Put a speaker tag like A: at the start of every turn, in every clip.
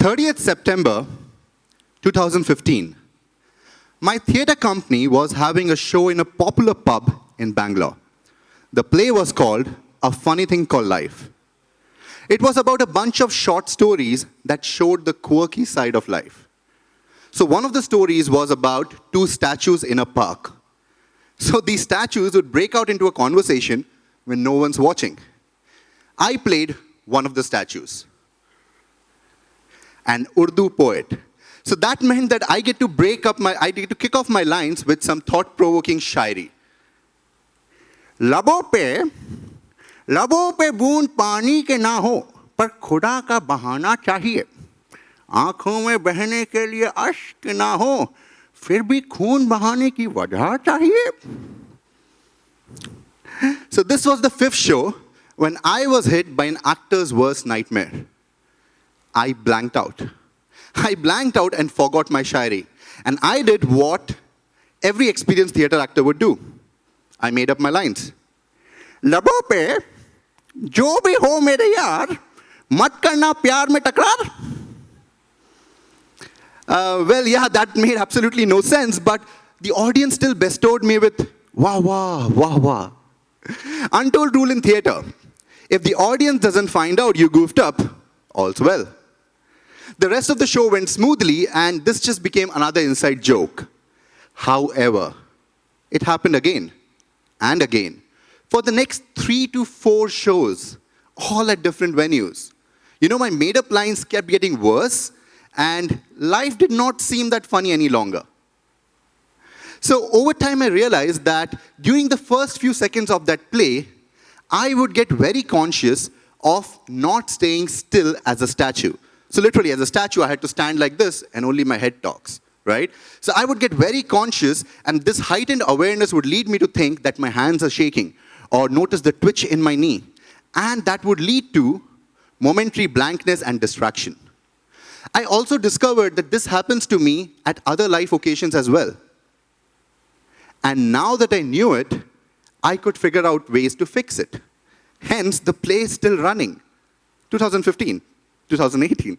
A: 30th September 2015, my theatre company was having a show in a popular pub in Bangalore. The play was called A Funny Thing Called Life. It was about a bunch of short stories that showed the quirky side of life. So one of the stories was about two statues in a park. So these statues would break out into a conversation when no one's watching. I played one of the statues, an Urdu poet. So that meant that I get to kick off my lines with some thought-provoking shairi. लबों पे बूंद पानी के ना हो, पर खुदा का बहाना चाहिए. आंखों में बहने के लिए अश्क ना हो, फिर भी खून बहाने की वजह चाहिए. So this was the fifth show when I was hit by an actor's worst nightmare. I blanked out. I blanked out and forgot my shairi. And I did what every experienced theater actor would do. I made up my lines. लबों पे जो भी हो मेरे यार, मत करना प्यार में टकरार. Well, yeah, that made absolutely no sense, but the audience still bestowed me with wah, wah, wah, wah. Untold rule in theater. If the audience doesn't find out you goofed up, all's well. The rest of the show went smoothly, and this just became another inside joke. However, it happened again and again for the next 3 to 4 shows, all at different venues. You know, my made-up lines kept getting worse, and life did not seem that funny any longer. So over time, I realized that during the first few seconds of that play, I would get very conscious of not staying still as a statue. So literally, as a statue, I had to stand like this, and only my head talks, right? So I would get very conscious, and this heightened awareness would lead me to think that my hands are shaking, or notice the twitch in my knee. And that would lead to momentary blankness and distraction. I also discovered that this happens to me at other life occasions as well. And now that I knew it, I could figure out ways to fix it. Hence, the play is still running. 2015. 2018,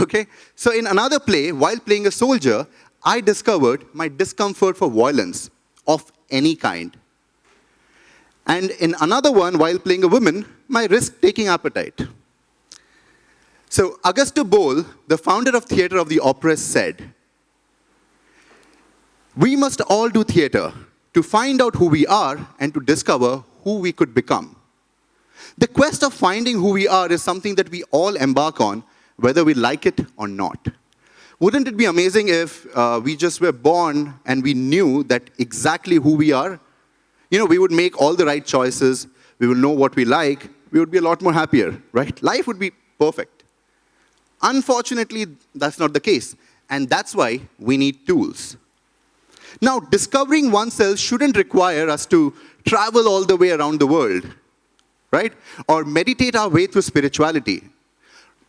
A: okay? So in another play, while playing a soldier, I discovered my discomfort for violence of any kind. And in another one, while playing a woman, my risk-taking appetite. So Auguste Boal, the founder of Theatre of the Oppressed, said, "We must all do theatre to find out who we are and to discover who we could become." The quest of finding who we are is something that we all embark on, whether we like it or not. Wouldn't it be amazing if we just were born and we knew that exactly who we are? You know, we would make all the right choices, we will know what we like, we would be a lot more happier, right? Life would be perfect. Unfortunately, that's not the case, and that's why we need tools. Now, discovering oneself shouldn't require us to travel all the way around the world, right? Or meditate our way through spirituality.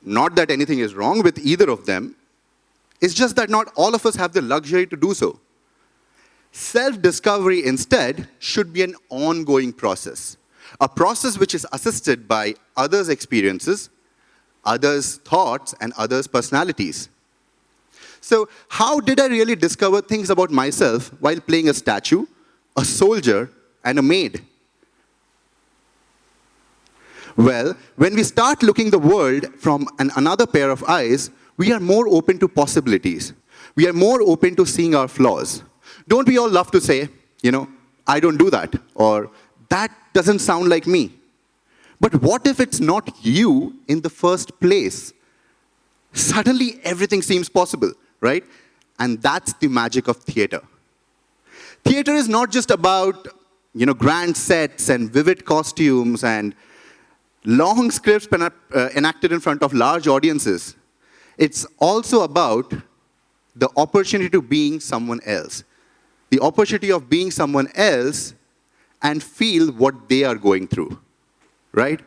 A: Not that anything is wrong with either of them. It's just that not all of us have the luxury to do so. Self-discovery instead should be an ongoing process. A process which is assisted by others' experiences, others' thoughts, and others' personalities. So how did I really discover things about myself while playing a statue, a soldier, and a maid? Well, when we start looking the world from another pair of eyes, we are more open to possibilities. We are more open to seeing our flaws. Don't we all love to say, you know, I don't do that, or that doesn't sound like me. But what if it's not you in the first place? Suddenly, everything seems possible, right? And that's the magic of theater. Theater is not just about, you know, grand sets and vivid costumes and long scripts enacted in front of large audiences. It's also about the opportunity to being someone else. The opportunity of being someone else and feel what they are going through, right?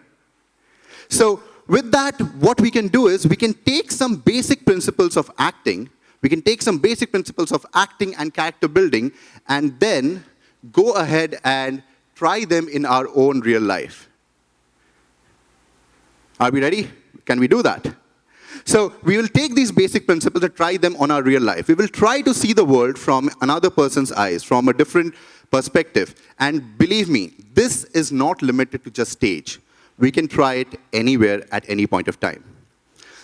A: So with that, what we can do is we can take some basic principles of acting, and character building, and then go ahead and try them in our own real life. Are we ready? Can we do that? So we will take these basic principles and try them on our real life. We will try to see the world from another person's eyes, from a different perspective. And believe me, this is not limited to just stage. We can try it anywhere at any point of time.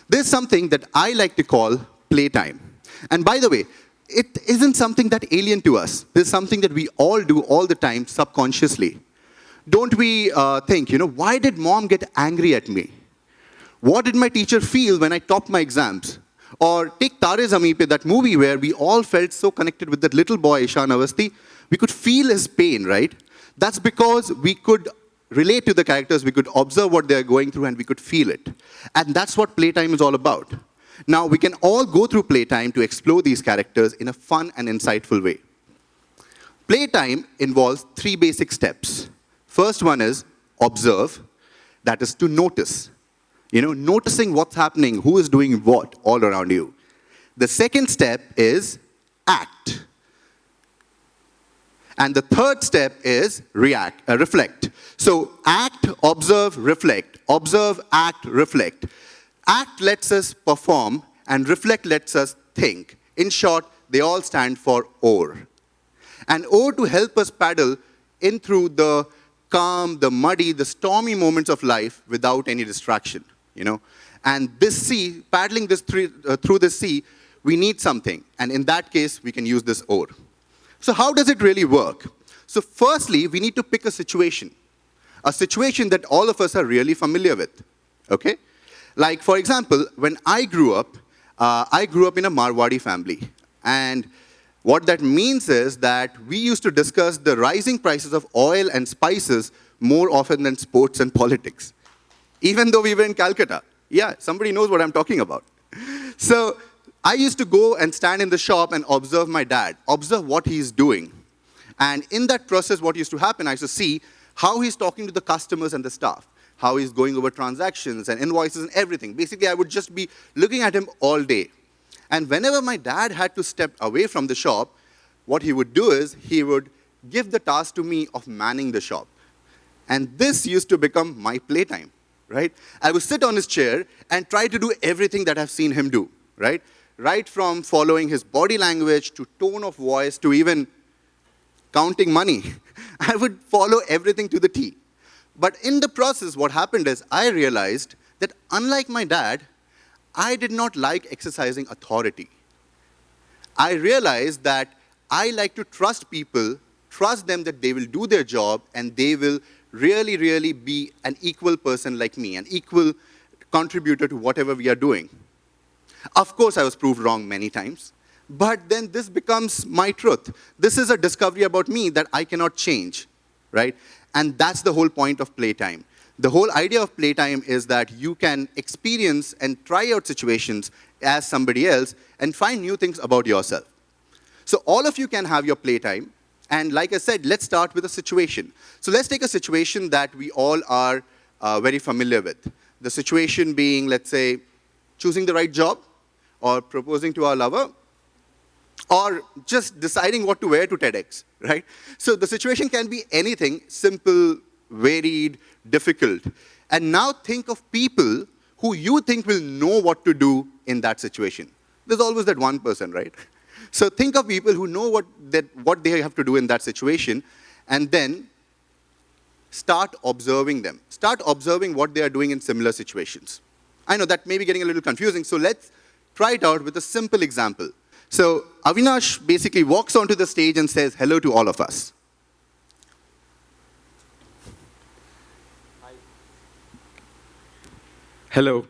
A: There's something that I like to call playtime. And by the way, it isn't something that alien to us. This is something that we all do all the time subconsciously. Don't we think, why did mom get angry at me? What did my teacher feel when I topped my exams? Or take Tare Zameen Pe, that movie where we all felt so connected with that little boy, Ishan Avasti. We could feel his pain, right? That's because we could relate to the characters, we could observe what they're going through, and we could feel it. And that's what playtime is all about. Now, we can all go through playtime to explore these characters in a fun and insightful way. Playtime involves 3 basic steps. First one is observe, that is to notice. Noticing what's happening, who is doing what all around you. The second step is act. And the third step is reflect. So act, observe, reflect. Observe, act, reflect. Act lets us perform, and reflect lets us think. In short, they all stand for oar. And oar to help us paddle in through the calm, the muddy, the stormy moments of life without any distraction. And this sea, paddling this through the sea, we need something. And in that case, we can use this oar. So how does it really work? So firstly, we need to pick a situation that all of us are really familiar with, okay? Like, for example, when I grew up in a Marwadi family. And what that means is that we used to discuss the rising prices of oil and spices more often than sports and politics, even though we were in Calcutta. Yeah, somebody knows what I'm talking about. So I used to go and stand in the shop and observe my dad, observe what he's doing. And in that process, what used to happen, I used to see how he's talking to the customers and the staff, how he's going over transactions and invoices and everything. Basically, I would just be looking at him all day. And whenever my dad had to step away from the shop, what he would do is he would give the task to me of manning the shop. And this used to become my playtime, right? I would sit on his chair and try to do everything that I've seen him do, right? Right from following his body language to tone of voice to even counting money. I would follow everything to the T. But in the process, what happened is I realized that unlike my dad, I did not like exercising authority. I realized that I like to trust people, trust them that they will do their job and they will really, really be an equal person like me, an equal contributor to whatever we are doing. Of course, I was proved wrong many times, but then this becomes my truth. This is a discovery about me that I cannot change, right? And that's the whole point of playtime. The whole idea of playtime is that you can experience and try out situations as somebody else and find new things about yourself. So all of you can have your playtime. And like I said, let's start with a situation. So let's take a situation that we all are very familiar with. The situation being, let's say, choosing the right job, or proposing to our lover, or just deciding what to wear to TEDx, right? So the situation can be anything, simple, varied, difficult. And now think of people who you think will know what to do in that situation. There's always that one person, right? So think of people who know what they have to do in that situation, and then start observing them. Start observing what they are doing in similar situations. I know that may be getting a little confusing, so let's try it out with a simple example. So Avinash basically walks onto the stage and says hello to all of us.
B: Hi. Hello.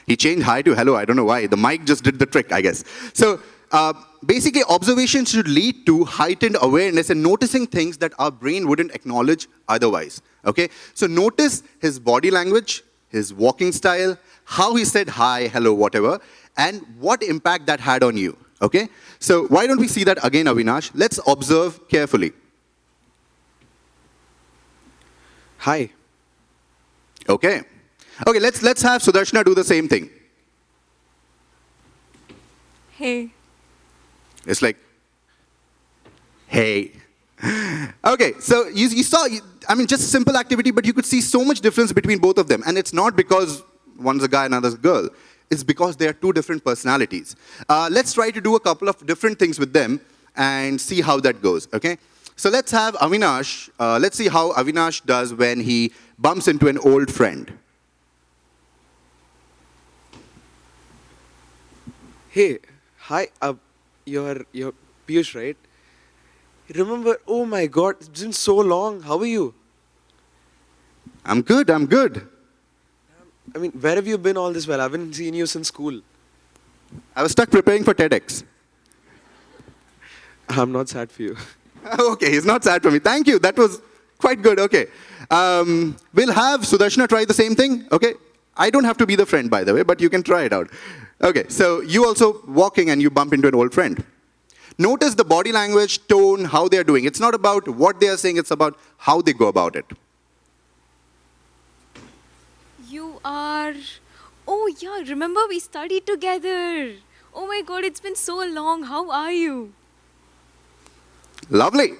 A: He changed hi to hello. I don't know why. The mic just did the trick, I guess. So basically, observation should lead to heightened awareness and noticing things that our brain wouldn't acknowledge otherwise. Okay? So notice his body language, his walking style, how he said hi, hello, whatever, and what impact that had on you. Okay? So why don't we see that again, Avinash? Let's observe carefully.
B: Hi.
A: Okay. Okay, let's have Sudarshana do the same thing.
C: Hey.
A: It's like, hey. Okay, so you saw, I mean, just simple activity, but you could see so much difference between both of them. And it's not because one's a guy and another's a girl. It's because they are two different personalities. Let's try to do a couple of different things with them and see how that goes, okay? So let's have Avinash. Let's see how Avinash does when he bumps into an old friend.
B: Hey, hi. You're Piyush, right? Remember? Oh my God, it's been so long. How are you?
A: I'm good, I'm good.
B: I mean, where have you been all this while? I haven't seen you since school.
A: I was stuck preparing for TEDx.
B: I'm not sad for you.
A: Okay, he's not sad for me. Thank you, that was quite good, okay. We'll have Sudarshana try the same thing, okay? I don't have to be the friend, by the way, but you can try it out. Okay, so you also walking and you bump into an old friend. Notice the body language, tone, how they're doing. It's not about what they're saying, it's about how they go about it.
C: You are... Oh yeah, remember we studied together. Oh my God, it's been so long. How are you?
A: Lovely.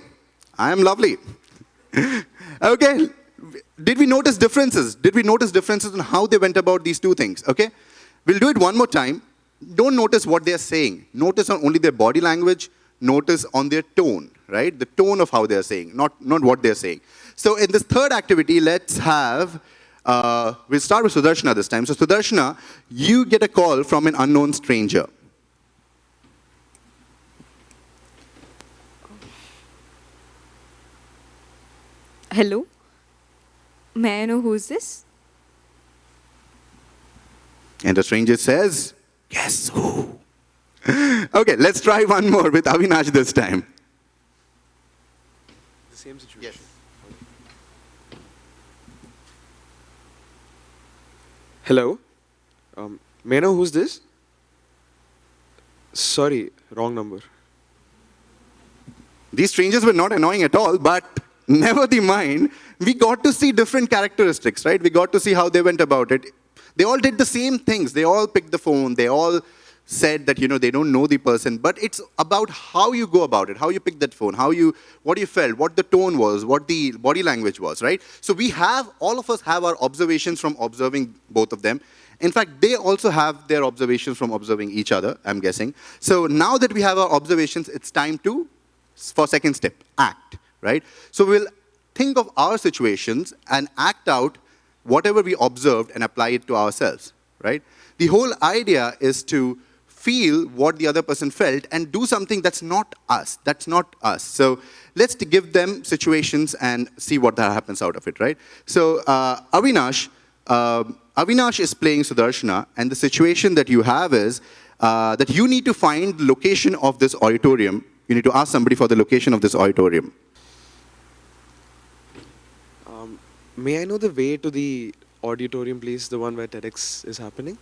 A: I am lovely. Okay. Did we notice differences? Did we notice differences in how they went about these two things? Okay. We'll do it one more time. Don't notice what they're saying. Notice on only their body language. Notice on their tone, right? The tone of how they're saying, not what they're saying. So in this third activity, let's have, we'll start with Sudarshana this time. So Sudarshana, you get a call from an unknown stranger.
C: Hello? May I know who's this?
A: And the stranger says, guess who? Okay, let's try one more with Avinash this time.
B: The same situation.
A: Yes.
B: Hello? May I know who's this? Sorry, wrong number.
A: These strangers were not annoying at all, but never the mind, we got to see different characteristics, right? We got to see how they went about it. They all did the same things. They all picked the phone. They all said that, they don't know the person. But it's about how you go about it, how you pick that phone, what you felt, what the tone was, what the body language was, right? So all of us have our observations from observing both of them. In fact, they also have their observations from observing each other, I'm guessing. So now that we have our observations, it's time for second step, act, right? So we'll think of our situations and act out whatever we observed and apply it to ourselves, right? The whole idea is to feel what the other person felt and do something that's not us, So let's give them situations and see what that happens out of it, right? So Avinash is playing Sudarshana, and the situation that you have is that you need to find the location of this auditorium. You need to ask somebody for the location of this auditorium.
B: May I know the way to the auditorium, please? The one where TEDx is happening?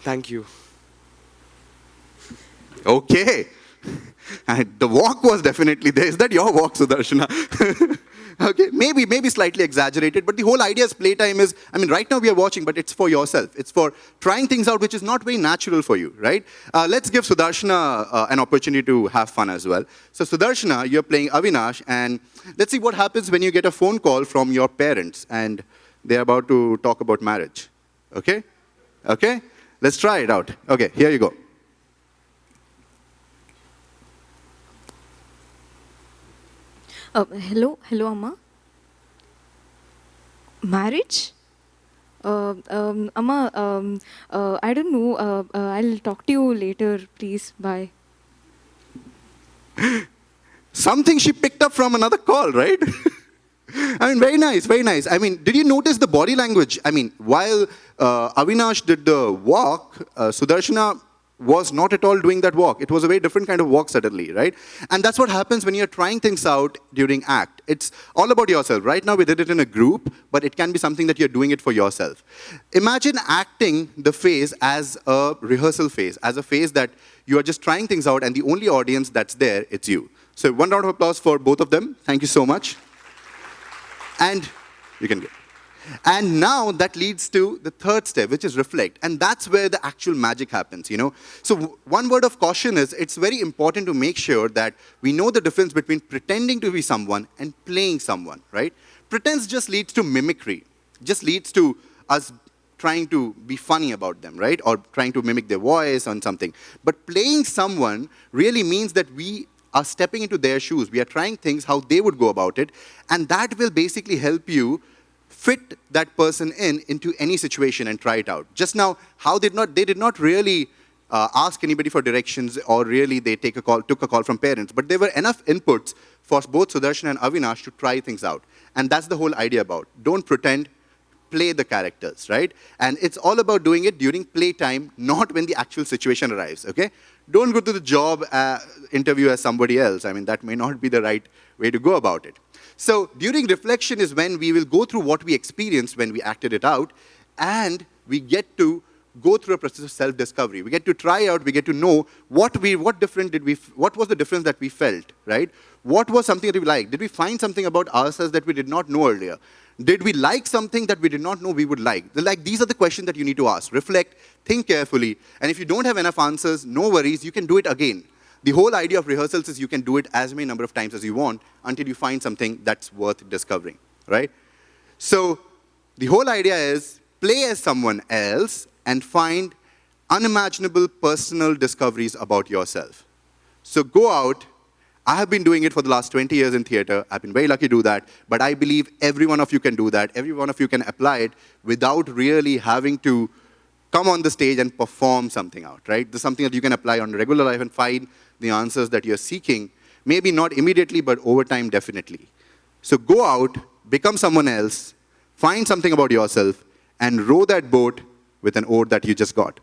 B: Thank you.
A: Okay. And the walk was definitely there. Is that your walk, Sudarshana? Okay, maybe slightly exaggerated, but the whole idea is playtime is, right now we are watching, but it's for yourself. It's for trying things out which is not very natural for you, right? Let's give Sudarshana an opportunity to have fun as well. So Sudarshana, you're playing Avinash, and let's see what happens when you get a phone call from your parents and they're about to talk about marriage. Okay? Okay? Let's try it out. Okay, here you go.
C: Hello, Amma. Marriage? Amma, I don't know. I'll talk to you later, please. Bye.
A: Something she picked up from another call, right? Very nice, very nice. Did you notice the body language? While Avinash did the walk, Sudarshana was not at all doing that walk. It was a very different kind of walk suddenly, right? And that's what happens when you're trying things out during ACT. It's all about yourself. Right now we did it in a group, but it can be something that you're doing it for yourself. Imagine acting the phase as a rehearsal phase, as a phase that you are just trying things out and the only audience that's there, it's you. So one round of applause for both of them. Thank you so much. And you can go. And now that leads to the third step, which is reflect. And that's where the actual magic happens, So one word of caution is it's very important to make sure that we know the difference between pretending to be someone and playing someone, right? Pretense just leads to mimicry, just leads to us trying to be funny about them, right? Or trying to mimic their voice on something. But playing someone really means that we are stepping into their shoes. We are trying things how they would go about it. And that will basically help you fit that person into any situation and try it out. Just now, they did not really ask anybody for directions, or really they took a call from parents. But there were enough inputs for both Sudarshan and Avinash to try things out. And that's the whole idea about. Don't pretend, play the characters, right? And it's all about doing it during playtime, not when the actual situation arrives, okay? Don't go to the job interview as somebody else. I mean, that may not be the right way to go about it. So during reflection is when we will go through what we experienced when we acted it out, and we get to go through a process of self-discovery. We get to try out, we get to know what was the difference that we felt, right? What was something that we liked? Did we find something about ourselves that we did not know earlier? Did we like something that we did not know we would like? These are the questions that you need to ask. Reflect, think carefully, and if you don't have enough answers, no worries, you can do it again. The whole idea of rehearsals is you can do it as many number of times as you want until you find something that's worth discovering, right? So the whole idea is play as someone else and find unimaginable personal discoveries about yourself. So go out. I have been doing it for the last 20 years in theater. I've been very lucky to do that. But I believe every one of you can do that. Every one of you can apply it without really having to come on the stage and perform something out, right? There's something that you can apply on regular life and find the answers that you're seeking. Maybe not immediately, but over time, definitely. So go out, become someone else, find something about yourself, and row that boat with an oar that you just got.